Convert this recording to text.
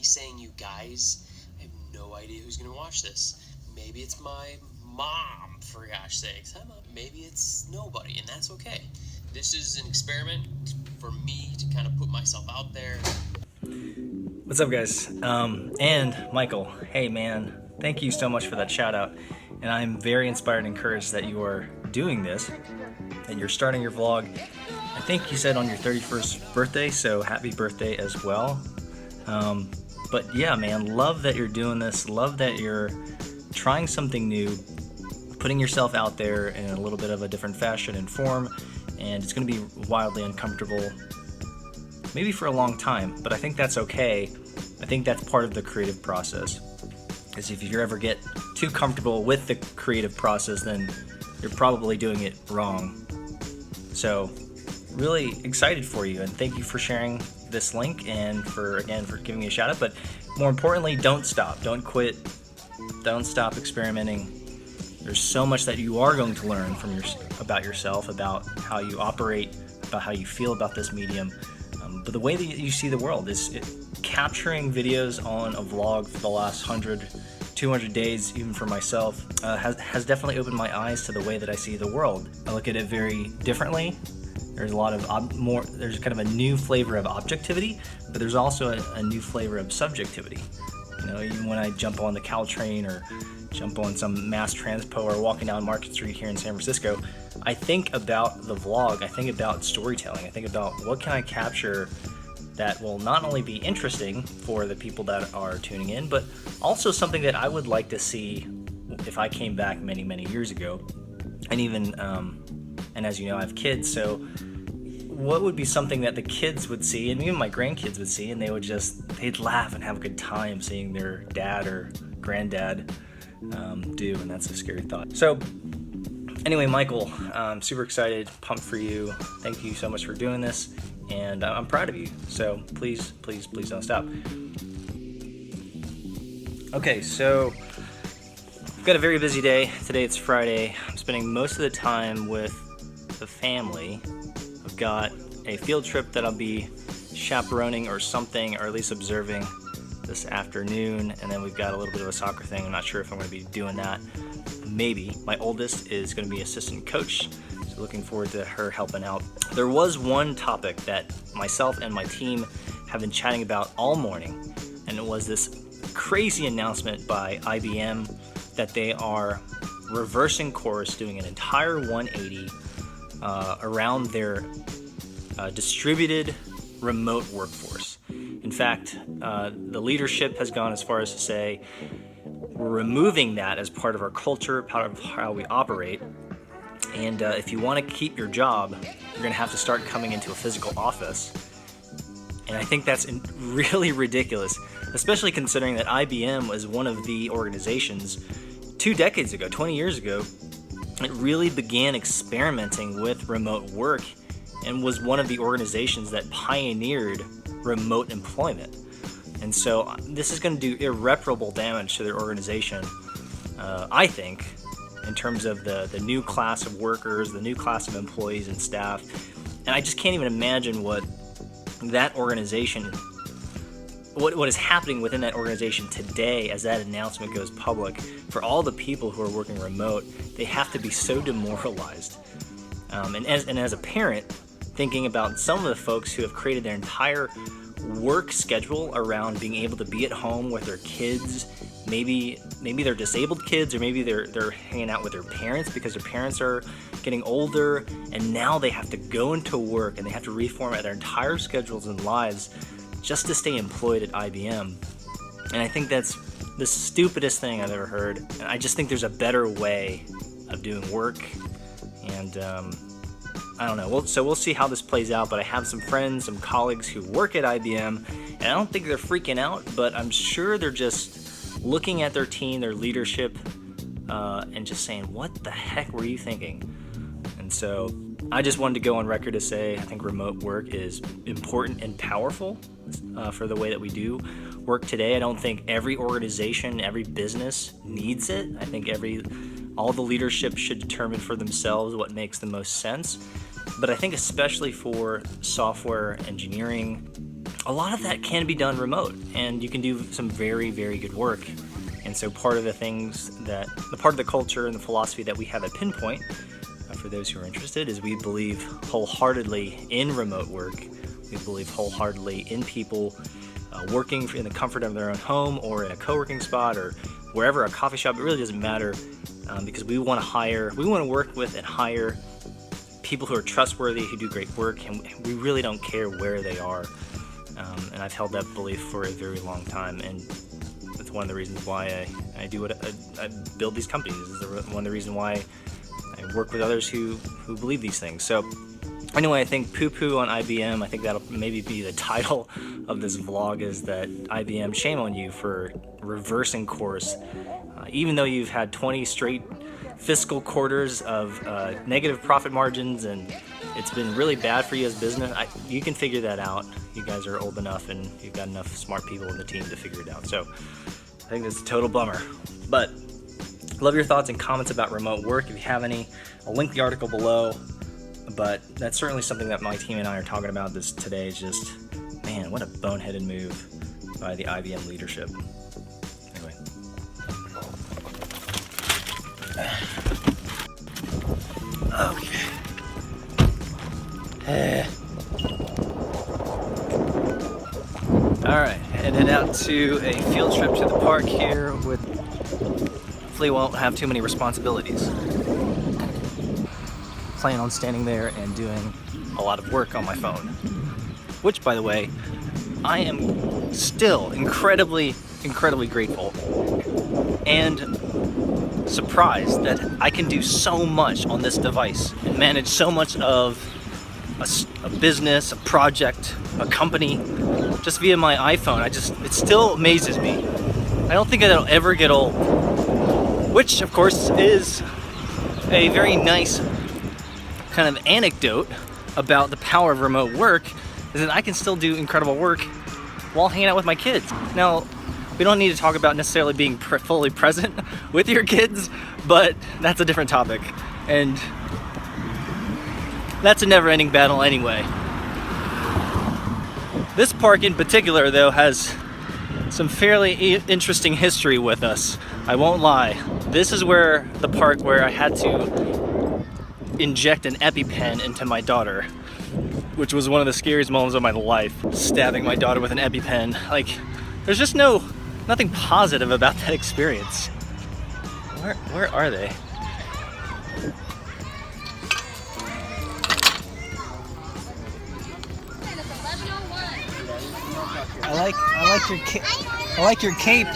saying you guys, I have no idea who's going to watch this. Maybe it's my mom, for gosh sakes. Maybe it's nobody, and that's okay. This is an experiment for me to kind of put myself out there. What's up, guys? And Michael, hey man, thank you so much for that shout out. And I'm very inspired and encouraged that you are doing this, and you're starting your vlog. I think you said on your 31st birthday, so happy birthday as well. But yeah, man, love that you're doing this. Love that you're trying something new, putting yourself out there in a little bit of a different fashion and form, and it's going to be wildly uncomfortable, maybe for a long time, but I think that's okay. I think that's part of the creative process. Because if you ever get too comfortable with the creative process, then you're probably doing it wrong. So, really excited for you, and thank you for sharing this link and for giving me a shout out. But more importantly, don't stop, don't quit, don't stop experimenting. There's so much that you are going to learn from about yourself, about how you operate, about how you feel about this medium. But the way that you see the world is capturing videos on a vlog for the last 100, 200 days, even for myself, has definitely opened my eyes to the way that I see the world. I look at it very differently. There's a lot of there's kind of a new flavor of objectivity, but there's also a new flavor of subjectivity. You know, even when I jump on the Caltrain or jump on some mass transpo or walking down Market Street here in San Francisco, I think about the vlog, I think about storytelling, I think about what can I capture that will not only be interesting for the people that are tuning in, but also something that I would like to see if I came back many, many years ago. And even, and as you know, I have kids, so what would be something that the kids would see, and even my grandkids would see, and they'd laugh and have a good time seeing their dad or granddad do, and that's a scary thought. So anyway, Michael, I'm super excited, pumped for you. Thank you so much for doing this, and I'm proud of you. So please, please, please don't stop. Okay, so I've got a very busy day. Today it's Friday. I'm spending most of the time with the family. I've got a field trip that I'll be chaperoning or something, or at least observing this afternoon, and then we've got a little bit of a soccer thing. I'm not sure if I'm going to be doing that. Maybe. My oldest is going to be assistant coach, so looking forward to her helping out. There was one topic that myself and my team have been chatting about all morning, and it was this crazy announcement by IBM that they are reversing course, doing an entire 180 around their distributed remote workforce. In fact, the leadership has gone as far as to say, we're removing that as part of our culture, part of how we operate, and if you want to keep your job, you're going to have to start coming into a physical office. And I think that's really ridiculous, especially considering that IBM was one of the organizations 2 decades ago, 20 years ago, it really began experimenting with remote work and was one of the organizations that pioneered remote employment. And so this is going to do irreparable damage to their organization, I think, in terms of the new class of workers, the new class of employees and staff. And I just can't even imagine what that organization, what is happening within that organization today as that announcement goes public. For all the people who are working remote, they have to be so demoralized. And as a parent, thinking about some of the folks who have created their entire work schedule around being able to be at home with their kids, maybe they're disabled kids, or maybe they're hanging out with their parents because their parents are getting older, and now they have to go into work and they have to reformat their entire schedules and lives just to stay employed at IBM. And I think that's the stupidest thing I've ever heard. And I just think there's a better way of doing work. And I don't know. So we'll see how this plays out. But I have some friends, some colleagues who work at IBM, and I don't think they're freaking out, but I'm sure they're just looking at their team, their leadership, and just saying, what the heck were you thinking? And so I just wanted to go on record to say I think remote work is important and powerful for the way that we do work today. I don't think every organization, every business needs it. I think all the leadership should determine for themselves what makes the most sense. But I think especially for software engineering a lot of that can be done remote, and you can do some very, very good work. And so part of the culture and the philosophy that we have at Pinpoint, for those who are interested, is we believe wholeheartedly in remote work. We believe wholeheartedly in people working in the comfort of their own home or in a co-working spot or wherever, a coffee shop. It really doesn't matter, because we want to work with and hire people who are trustworthy, who do great work, and we really don't care where they are. And I've held that belief for a very long time, and that's one of the reasons why I do what I build these companies. This is one of the reasons why I work with others who believe these things. So anyway, I think poo-poo on IBM, I think that'll maybe be the title of this vlog, is that IBM, shame on you for reversing course. Even though you've had 20 straight fiscal quarters of negative profit margins, and it's been really bad for you as business, you can figure that out. You guys are old enough and you've got enough smart people in the team to figure it out. So I think that's a total bummer. But love your thoughts and comments about remote work. If you have any, I'll link the article below. But that's certainly something that my team and I are talking about today. Is just, man, what a boneheaded move by the IBM leadership. Anyway. Okay. Alright, headed out to a field trip to the park here with, hopefully won't have too many responsibilities. Plan on standing there and doing a lot of work on my phone. Which, by the way, I am still incredibly grateful and surprised that I can do so much on this device and manage so much of a business, a project, a company, just via my iPhone. It still amazes me. I don't think that'll ever get old. Which, of course, is a very nice kind of anecdote about the power of remote work, is that I can still do incredible work while hanging out with my kids. Now, we don't need to talk about necessarily being fully present with your kids, but that's a different topic. And that's a never-ending battle anyway. This park in particular, though, has some fairly interesting history with us. I won't lie. This is the park where I had to inject an EpiPen into my daughter, which was one of the scariest moments of my life. Stabbing my daughter with an EpiPen. Like, there's just nothing positive about that experience. Where are they? I like your cape.